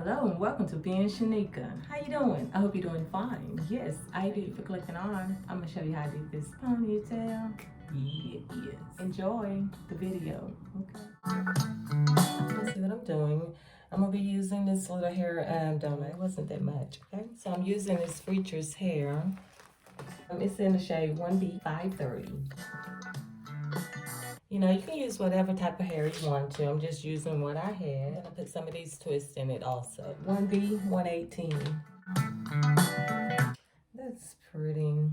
Hello and welcome to being Shanika. How you doing? I hope you're doing fine. Yes, I did for clicking on. I'm gonna show you how to do this ponytail. Yes. Enjoy the video. Okay. Let's see what I'm doing. I'm gonna be using this little hair donut. It wasn't that much. Okay. So I'm using this Frretree's hair. It's in the shade 1B 530. You know, you can use whatever type of hair you want to. I'm just using what I had. I'm gonna put some of these twists in it also. 1B 118. That's pretty.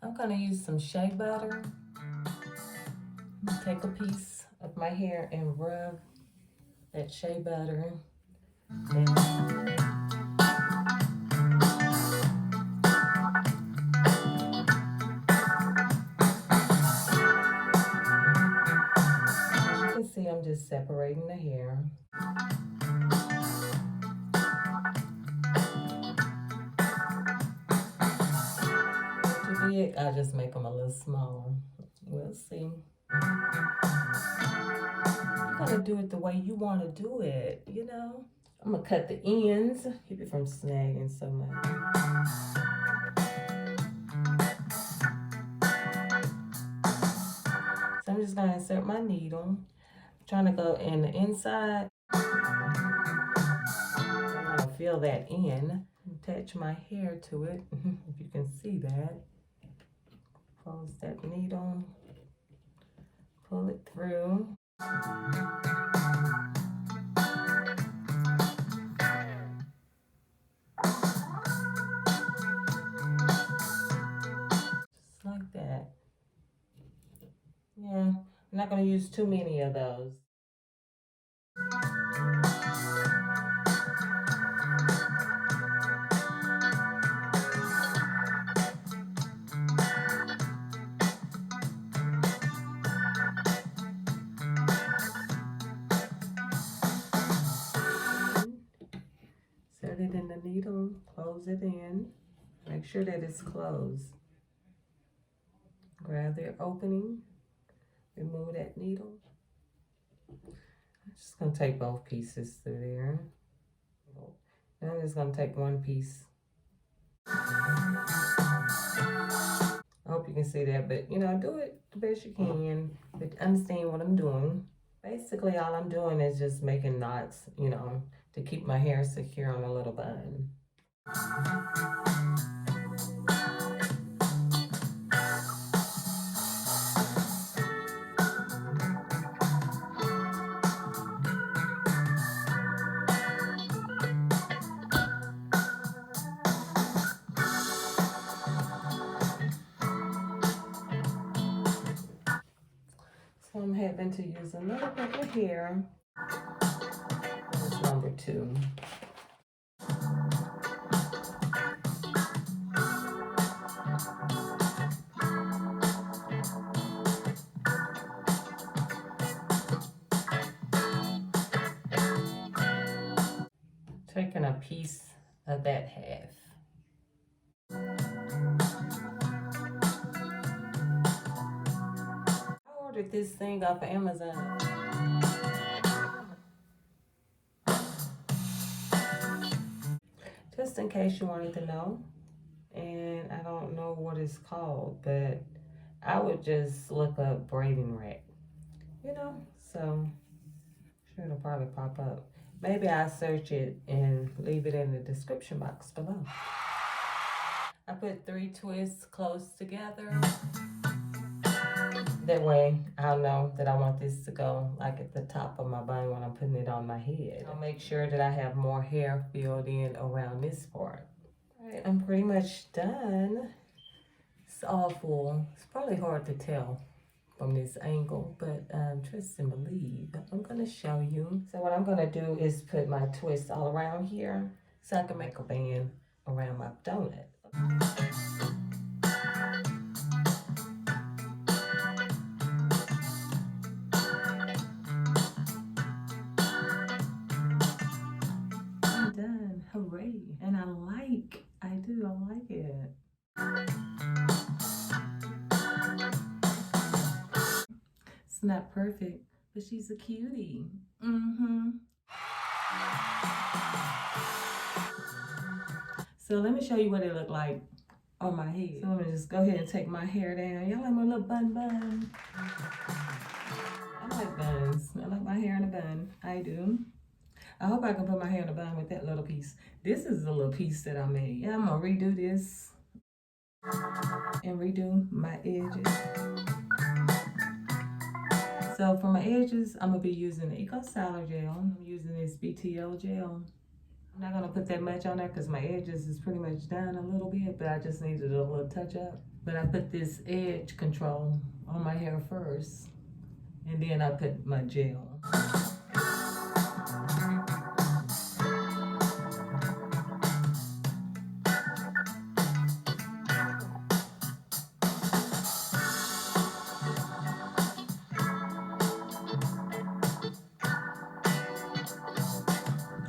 I'm gonna use some shea butter. Take a piece of my hair and rub that shea butter. See, I'm just separating the hair. Too big, I'll just make them a little smaller. We'll see. You're gonna do it the way you want to do it, you know? I'm gonna cut the ends, keep it from snagging so much. So I'm just gonna insert my needle. Trying to go in the inside. I'm gonna fill that in. Attach my hair to it, if you can see that. Close that needle. Pull it through. Just like that. Yeah, I'm not gonna use too many of those. Set it in the needle, close it in. Make sure that it's closed. Grab the opening, remove that needle. I'm just gonna take both pieces through there. Now I'm just gonna take one piece. I hope you can see that, but you know, do it the best you can, but understand what I'm doing. Basically, all I'm doing is just making knots, you know, to keep my hair secure on a little bun. So I'm having to use another bit of hair. That's number 2. Taking a piece of that half. I ordered this thing off of Amazon. Just in case you wanted to know. And I don't know what it's called, but I would just look up braiding rack. You know, so sure it'll probably pop up. Maybe I'll search it and leave it in the description box below. I put 3 twists close together. That way I'll know that I want this to go like at the top of my bun when I'm putting it on my head. I'll make sure that I have more hair filled in around this part. All right, I'm pretty much done. It's awful. It's probably hard to tell from this angle, but trust and believe. I'm gonna show you. So what I'm gonna do is put my twist all around here so I can make a band around my donut. I'm done, hooray. And I like it. It's not perfect, but she's a cutie. So let me show you what it looked like on my head. So I'm gonna just go ahead and take my hair down. Y'all like my little bun? I like buns. I like my hair in a bun. I do. I hope I can put my hair in a bun with that little piece. This is the little piece that I made. Yeah, I'm gonna redo this and redo my edges. So for my edges, I'm gonna be using the Eco Styler gel. I'm using this BTL gel. I'm not gonna put that much on there because my edges is pretty much done a little bit, but I just needed a little touch up. But I put this edge control on my hair first, and then I put my gel.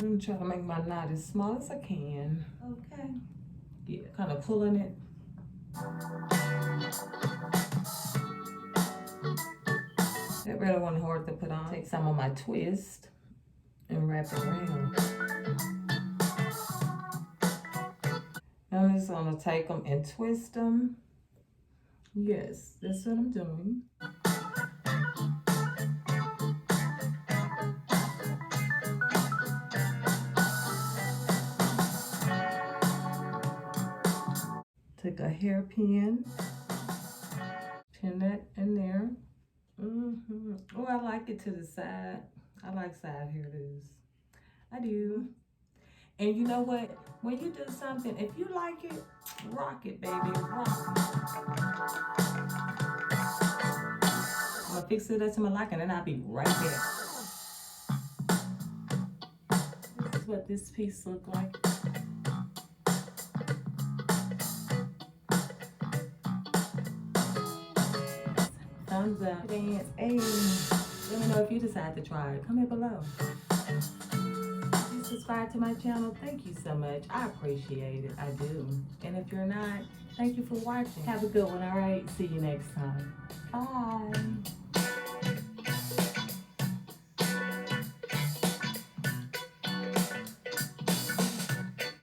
I'm trying to make my knot as small as I can. Okay. Yeah, kind of pulling it. That really wasn't hard to put on. Take some of my twist and wrap it around. I'm just gonna take them and twist them. Yes, that's what I'm doing. Take a hairpin, pin that in there. Oh, I like it to the side. I like side hairdos. I do. And you know what? When you do something, if you like it, rock it, baby. Rock it. I'm gonna fix it up to my liking and I'll be right back. This is what this piece looks like. Thumbs up. Dance. Hey. Let me know if you decide to try it. Comment below. If you subscribe to my channel, thank you so much. I appreciate it. I do. And if you're not, thank you for watching. Have a good one, alright? See you next time. Bye.